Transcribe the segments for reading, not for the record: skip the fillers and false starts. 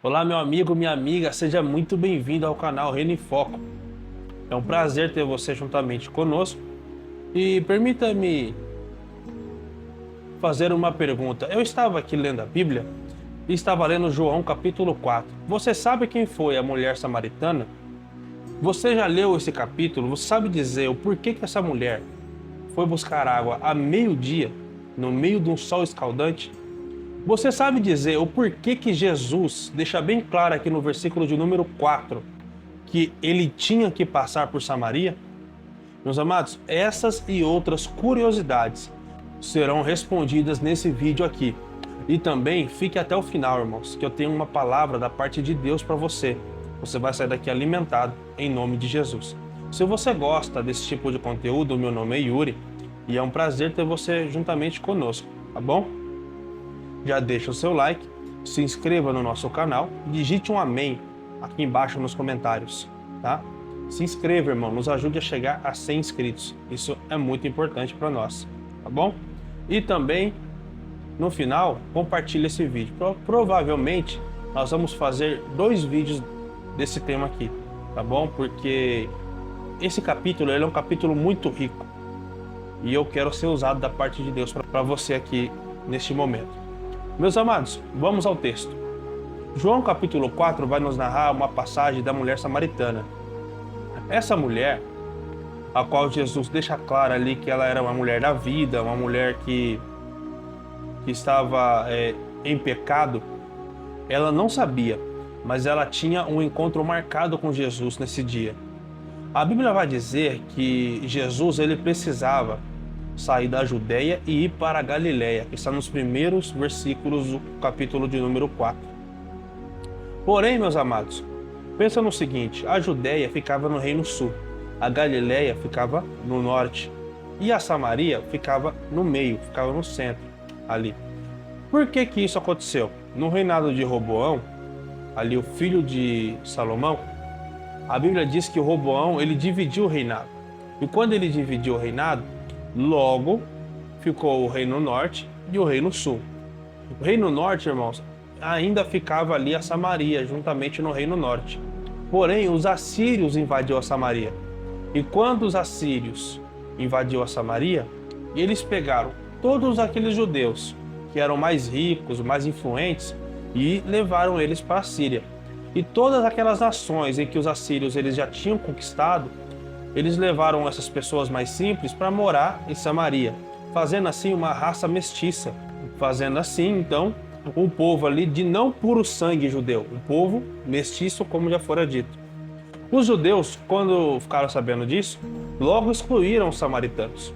Olá, meu amigo, minha amiga, seja muito bem-vindo ao canal Reino em Foco. É um prazer ter você juntamente conosco e permita-me fazer uma pergunta. Eu estava aqui lendo a Bíblia e estava lendo João capítulo 4. Você sabe quem foi a mulher samaritana? Você já leu esse capítulo? Você sabe dizer o porquê que essa mulher foi buscar água a meio-dia, no meio de um sol escaldante? Você sabe dizer o porquê que Jesus deixa bem claro aqui no versículo de número 4 que ele tinha que passar por Samaria? Meus amados, essas e outras curiosidades serão respondidas nesse vídeo aqui. E também fique até o final, irmãos, que eu tenho uma palavra da parte de Deus para você. Você vai sair daqui alimentado em nome de Jesus. Se você gosta desse tipo de conteúdo, meu nome é Yuri e é um prazer ter você juntamente conosco, tá bom? Já deixa o seu like, se inscreva no nosso canal, digite um amém aqui embaixo nos comentários, tá? Se inscreva, irmão, nos ajude a chegar a 100 inscritos. Isso é muito importante para nós, tá bom? E também, no final, compartilhe esse vídeo. Provavelmente, nós vamos fazer 2 vídeos desse tema aqui, tá bom? Porque esse capítulo, ele é um capítulo muito rico. E eu quero ser usado da parte de Deus para você aqui neste momento. Meus amados, vamos ao texto. João capítulo 4 vai nos narrar uma passagem da mulher samaritana. Essa mulher, a qual Jesus deixa claro ali que ela era uma mulher da vida, uma mulher que estava em pecado, ela não sabia, mas ela tinha um encontro marcado com Jesus nesse dia. A Bíblia vai dizer que Jesus ele precisava sair da Judeia e ir para a Galileia, que está nos primeiros versículos do capítulo de número 4. Porém, meus amados, pensa no seguinte, a Judeia ficava no Reino Sul, a Galileia ficava no norte e a Samaria ficava no meio, ficava no centro ali. Por que que isso aconteceu? No reinado de Roboão, ali o filho de Salomão, a Bíblia diz que o Roboão ele dividiu o reinado. E quando ele dividiu o reinado, logo ficou o Reino Norte e o Reino Sul. O Reino Norte, irmãos, ainda ficava ali a Samaria, juntamente no Reino Norte. Porém, os assírios invadiu a Samaria. E quando os assírios invadiu a Samaria, eles pegaram todos aqueles judeus que eram mais ricos, mais influentes e levaram eles para a Síria. E todas aquelas nações em que os assírios eles já tinham conquistado, eles levaram essas pessoas mais simples para morar em Samaria, fazendo assim uma raça mestiça, fazendo assim, então, um povo ali de não puro sangue judeu, um povo mestiço, como já fora dito. Os judeus, quando ficaram sabendo disso, logo excluíram os samaritanos.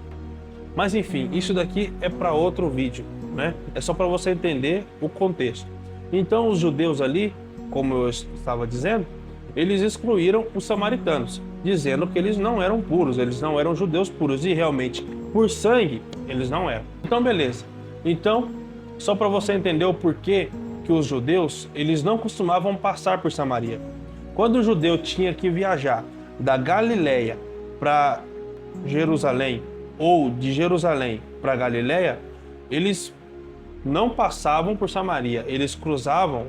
Mas enfim, isso daqui é para outro vídeo, né? É só para você entender o contexto. Então os judeus ali, como eu estava dizendo, eles excluíram os samaritanos, dizendo que eles não eram puros, eles não eram judeus puros, e realmente, por sangue, eles não eram. Então, beleza. Então, só para você entender o porquê que os judeus, eles não costumavam passar por Samaria. Quando o judeu tinha que viajar da Galileia para Jerusalém, ou de Jerusalém para Galileia, eles não passavam por Samaria, eles cruzavam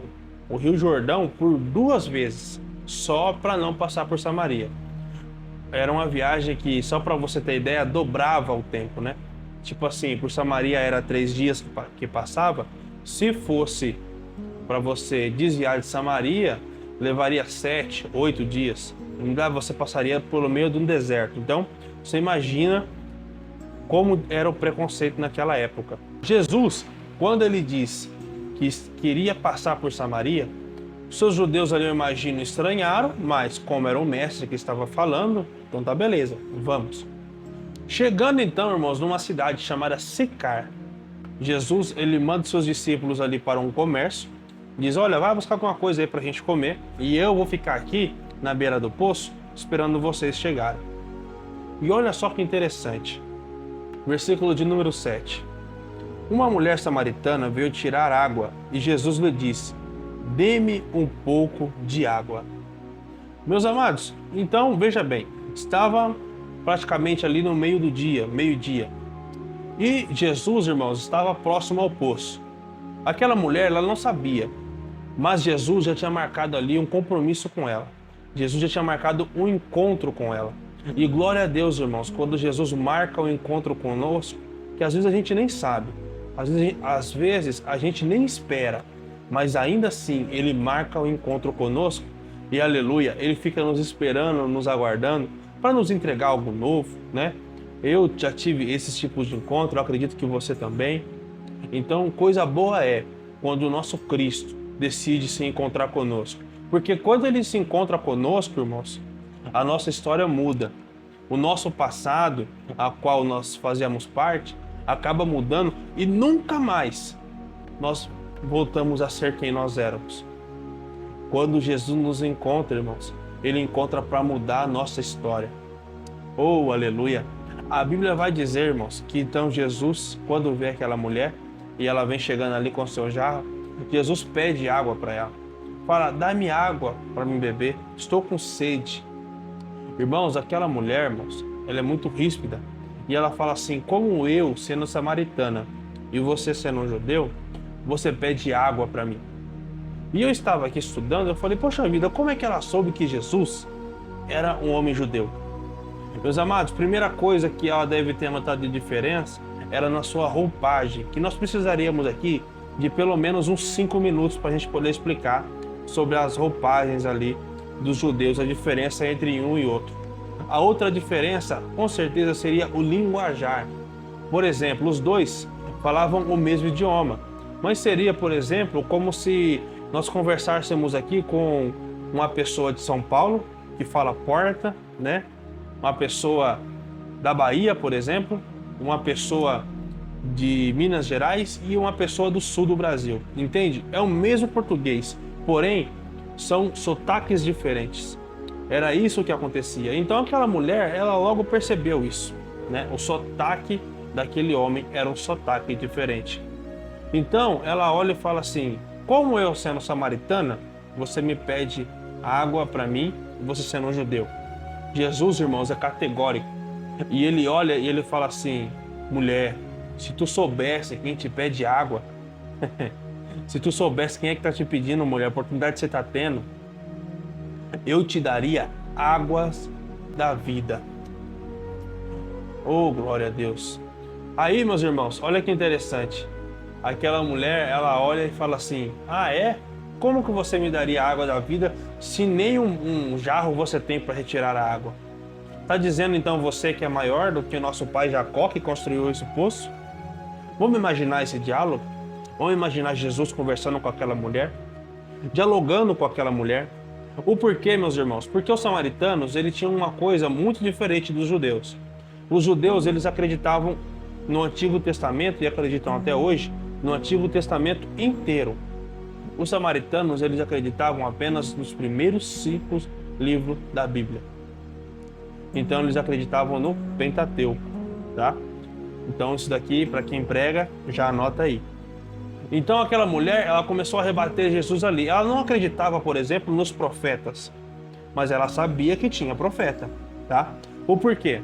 o Rio Jordão por 2 vezes, só para não passar por Samaria. Era uma viagem que, só para você ter ideia, dobrava o tempo, né? Tipo assim, por Samaria era 3 dias que passava, se fosse para você desviar de Samaria, levaria 7, 8 dias. Ainda você passaria pelo meio de um deserto. Então, você imagina como era o preconceito naquela época. Jesus, quando ele disse que queria passar por Samaria, seus judeus ali, eu imagino, estranharam, mas como era o mestre que estava falando, então tá beleza, vamos. Chegando então, irmãos, numa cidade chamada Sicar, Jesus, ele manda seus discípulos ali para um comércio, diz, olha, vai buscar alguma coisa aí pra gente comer, e eu vou ficar aqui na beira do poço, esperando vocês chegarem. E olha só que interessante, versículo de número 7. Uma mulher samaritana veio tirar água, e Jesus lhe disse, dê-me um pouco de água. Meus amados, então veja bem, estava praticamente ali no meio do dia, meio-dia. E Jesus, irmãos, estava próximo ao poço. Aquela mulher, ela não sabia Mas Jesus já tinha marcado ali um compromisso com ela. Jesus já tinha marcado um encontro com ela. E glória a Deus, irmãos, quando Jesus marca o encontro conosco, que às vezes a gente nem sabe, às vezes a gente nem espera, mas ainda assim Ele marca o encontro conosco e aleluia, Ele fica nos esperando, nos aguardando para nos entregar algo novo, né? Eu já tive esses tipos de encontro, eu acredito que você também. Então, coisa boa é quando o nosso Cristo decide se encontrar conosco. Porque quando Ele se encontra conosco, irmãos, a nossa história muda. O nosso passado, a qual nós fazíamos parte, acaba mudando e nunca mais nós voltamos a ser quem nós éramos. Quando Jesus nos encontra, irmãos, Ele encontra para mudar a nossa história. Oh, aleluia! A Bíblia vai dizer, irmãos, que então Jesus, quando vê aquela mulher e ela vem chegando ali com seu jarro, Jesus pede água para ela. Fala, dá-me água para me beber, estou com sede. Irmãos, aquela mulher, irmãos, ela é muito ríspida. E ela fala assim, como eu, sendo samaritana, e você sendo um judeu, você pede água para mim. E eu estava aqui estudando, eu falei, poxa vida, como é que ela soube que Jesus era um homem judeu? Meus amados, primeira coisa que ela deve ter notado de diferença era na sua roupagem, que nós precisaríamos aqui de pelo menos uns 5 minutos para a gente poder explicar sobre as roupagens ali dos judeus, a diferença entre um e outro. A outra diferença, com certeza, seria o linguajar. Por exemplo, os dois falavam o mesmo idioma, mas seria, por exemplo, como se nós conversássemos aqui com uma pessoa de São Paulo, que fala porta, né? Uma pessoa da Bahia, por exemplo, uma pessoa de Minas Gerais e uma pessoa do sul do Brasil. Entende? É o mesmo português, porém são sotaques diferentes. Era isso que acontecia. Então aquela mulher, ela logo percebeu isso, né? O sotaque daquele homem era um sotaque diferente. Então ela olha e fala assim, como eu sendo samaritana, você me pede água para mim, você sendo um judeu. Jesus, irmãos, é categórico. E ele olha e ele fala assim, mulher, se tu soubesse quem te pede água, se tu soubesse quem é que está te pedindo, mulher, a oportunidade que você está tendo, eu te daria águas da vida. Oh, glória a Deus. Aí, meus irmãos, olha que interessante. Aquela mulher, ela olha e fala assim, ah, é? Como que você me daria água da vida se nem um jarro você tem para retirar a água? Está dizendo então você que é maior do que o nosso pai Jacó que construiu esse poço? Vamos imaginar esse diálogo? Vamos imaginar Jesus conversando com aquela mulher? Dialogando com aquela mulher? O porquê, meus irmãos? Porque os samaritanos, eles tinham uma coisa muito diferente dos judeus. Os judeus, eles acreditavam no Antigo Testamento e acreditam até hoje no Antigo Testamento inteiro. Os samaritanos, eles acreditavam apenas nos primeiros 5 livros da Bíblia. Então, eles acreditavam no Pentateuco, tá? Então, isso daqui, para quem prega, já anota aí. Então, aquela mulher, ela começou a rebater Jesus ali. Ela não acreditava, por exemplo, nos profetas, mas ela sabia que tinha profeta, tá? O porquê?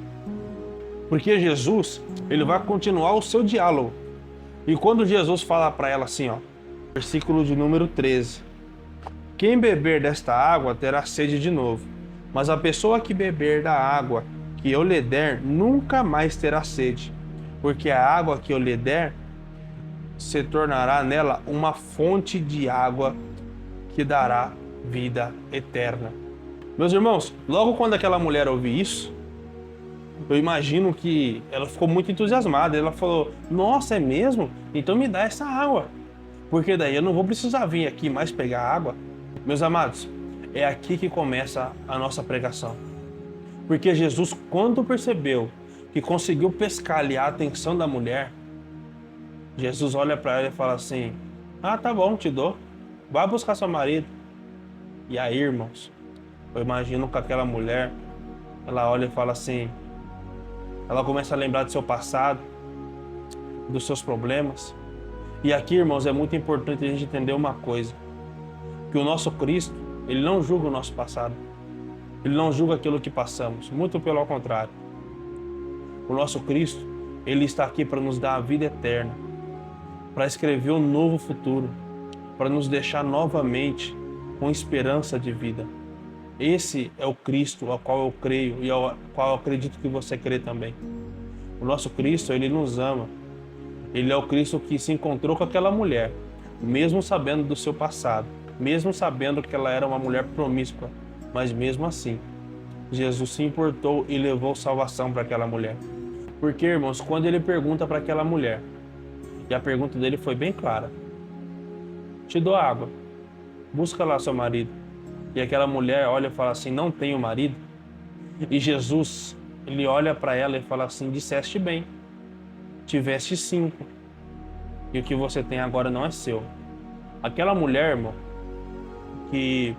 Porque Jesus, ele vai continuar o seu diálogo. E quando Jesus fala para ela assim, ó, versículo de número 13. Quem beber desta água terá sede de novo, mas a pessoa que beber da água que eu lhe der nunca mais terá sede, porque a água que eu lhe der se tornará nela uma fonte de água que dará vida eterna. Meus irmãos, logo quando aquela mulher ouviu isso, eu imagino que ela ficou muito entusiasmada. Ela falou, nossa, é mesmo? Então me dá essa água, porque daí eu não vou precisar vir aqui mais pegar água. Meus amados, é aqui que começa a nossa pregação. Porque Jesus, quando percebeu que conseguiu pescar ali a atenção da mulher, Jesus olha para ela e fala assim, ah, tá bom, te dou, vai buscar seu marido. E aí, irmãos, eu imagino que aquela mulher, ela olha e fala assim, ela começa a lembrar do seu passado, dos seus problemas. E aqui, irmãos, é muito importante a gente entender uma coisa, que o nosso Cristo, ele não julga o nosso passado, ele não julga aquilo que passamos, muito pelo contrário. O nosso Cristo, ele está aqui para nos dar a vida eterna, para escrever um novo futuro. para nos deixar novamente com esperança de vida. Esse é o Cristo ao qual eu creio e ao qual eu acredito que você crê também. O nosso Cristo, ele nos ama. Ele é o Cristo que se encontrou com aquela mulher, mesmo sabendo do seu passado, mesmo sabendo que ela era uma mulher promíscua, mas mesmo assim, Jesus se importou e levou salvação para aquela mulher. Porque, irmãos, quando ele pergunta para aquela mulher, e a pergunta dele foi bem clara: te dou água, busca lá seu marido. E aquela mulher olha e fala assim: não tenho marido. E Jesus, ele olha para ela e fala assim: disseste bem, tiveste 5, e o que você tem agora não é seu. Aquela mulher, irmão, que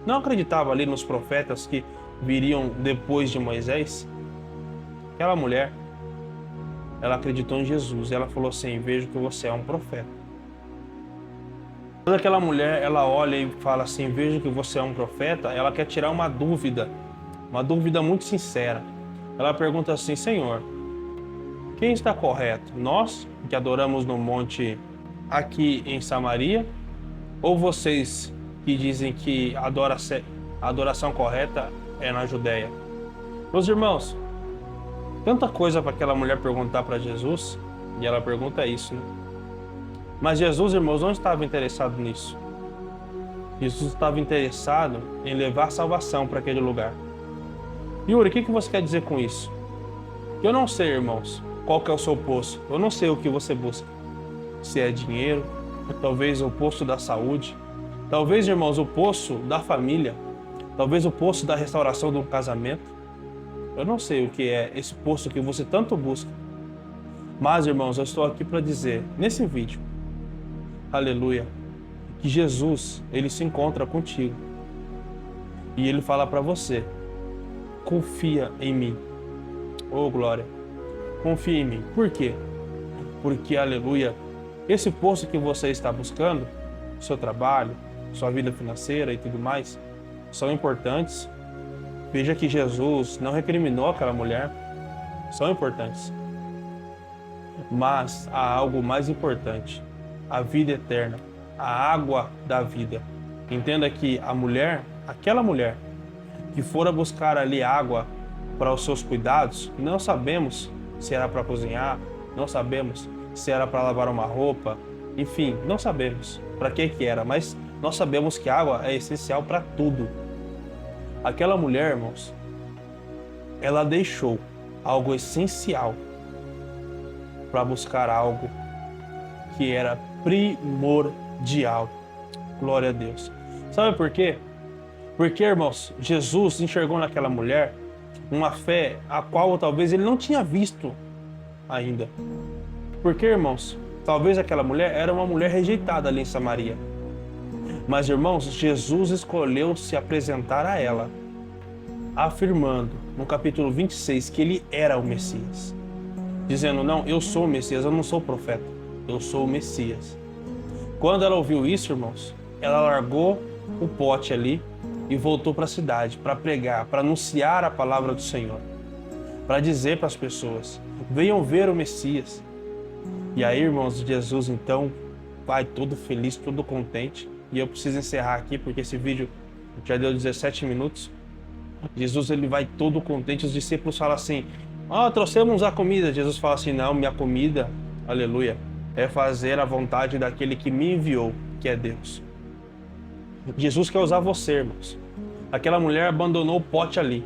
não acreditava ali nos profetas que viriam depois de Moisés, aquela mulher, ela acreditou em Jesus. Ela falou assim: vejo que você é um profeta. Quando aquela mulher, ela olha e fala assim: vejo que você é um profeta, ela quer tirar uma dúvida muito sincera. Ela pergunta assim: Senhor, quem está correto? Nós, que adoramos no monte aqui em Samaria, ou vocês que dizem que a adoração correta é na Judéia? Meus irmãos, tanta coisa para aquela mulher perguntar para Jesus, e ela pergunta isso, né? Mas Jesus, irmãos, não estava interessado nisso. Jesus estava interessado em levar salvação para aquele lugar. Yuri, o que você quer dizer com isso? Eu não sei, irmãos, qual que é o seu poço. Eu não sei o que você busca. Se é dinheiro, talvez o poço da saúde, talvez, irmãos, o poço da família, talvez o poço da restauração de um casamento. Eu não sei o que é esse poço que você tanto busca. Mas, irmãos, eu estou aqui para dizer, nesse vídeo, aleluia, que Jesus, ele se encontra contigo. E ele fala para você: confia em mim. Oh, glória. Confia em mim. Por quê? Porque, aleluia, esse poço que você está buscando, seu trabalho, sua vida financeira e tudo mais, são importantes. Veja que Jesus não recriminou aquela mulher. São importantes. Mas há algo mais importante: a vida eterna, a água da vida. Entenda que a mulher, aquela mulher que fora buscar ali água para os seus cuidados, não sabemos se era para cozinhar, não sabemos se era para lavar uma roupa, enfim, não sabemos para que era, mas nós sabemos que a água é essencial para tudo. Aquela mulher, irmãos, ela deixou algo essencial para buscar algo que era primordial. Glória a Deus. Sabe por quê? Porque, irmãos, Jesus enxergou naquela mulher uma fé a qual talvez ele não tinha visto ainda. Porque, irmãos, talvez aquela mulher era uma mulher rejeitada ali em Samaria. Mas, irmãos, Jesus escolheu se apresentar a ela, afirmando no capítulo 26 que ele era o Messias. Dizendo: não, eu sou o Messias, eu não sou o profeta, eu sou o Messias. Quando ela ouviu isso, irmãos, ela largou o pote ali e voltou para a cidade para pregar, para anunciar a palavra do Senhor, para dizer para as pessoas: venham ver o Messias. E aí, irmãos, Jesus então vai todo feliz, todo contente. E eu preciso encerrar aqui porque esse vídeo já deu 17 minutos. Jesus, ele vai todo contente. Os discípulos falam assim: trouxemos a comida. Jesus fala assim: não, minha comida, aleluia, é fazer a vontade daquele que me enviou, que é Deus. Jesus quer usar você, irmãos. Aquela mulher abandonou o pote ali.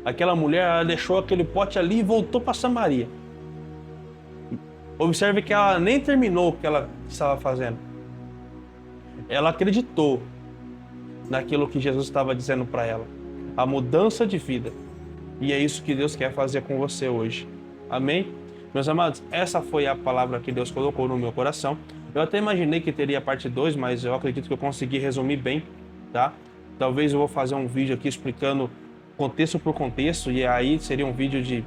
Aquela mulher, ela deixou aquele pote ali e voltou para Samaria. Observe que ela nem terminou o que ela estava fazendo. Ela acreditou naquilo que Jesus estava dizendo para ela. A mudança de vida. E é isso que Deus quer fazer com você hoje. Amém? Meus amados, essa foi a palavra que Deus colocou no meu coração. Eu até imaginei que teria parte 2, mas eu acredito que eu consegui resumir bem, tá? Talvez eu vou fazer um vídeo aqui explicando contexto por contexto, e aí seria um vídeo de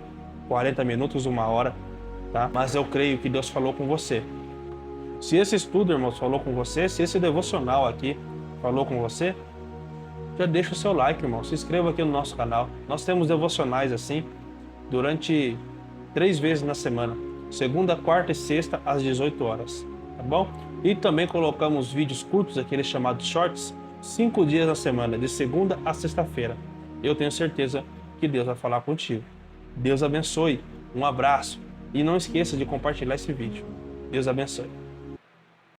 40 minutos, 1 hora, tá? Mas eu creio que Deus falou com você. Se esse estudo, irmãos, falou com você, se esse devocional aqui falou com você, já deixa o seu like, irmão. Se inscreva aqui no nosso canal. Nós temos devocionais assim durante 3 vezes na semana. Segunda, quarta e sexta, às 18 horas. tá bom? E também colocamos vídeos curtos, aqueles chamados shorts, 5 dias na semana, de segunda a sexta-feira. Eu tenho certeza que Deus vai falar contigo. Deus abençoe, um abraço e não esqueça de compartilhar esse vídeo. Deus abençoe.